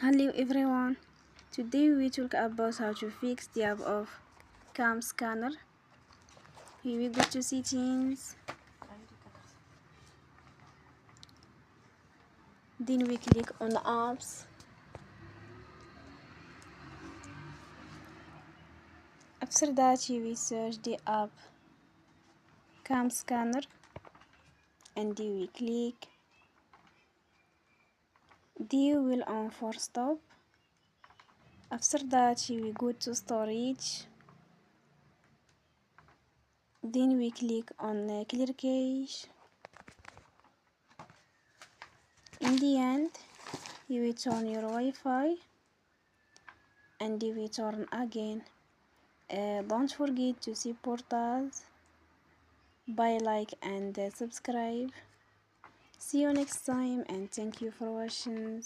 Hello everyone, today we talk about how to fix the app of CamScanner. Here we go to settings, then we click on apps. After that we search the app CamScanner and we click. Then we will on for stop. After that we go to storage. Then we click on clear cache. In the end, you will turn your Wi-Fi and you will turn again. Don't forget to support us by like and subscribe. See you next time and thank you for watching.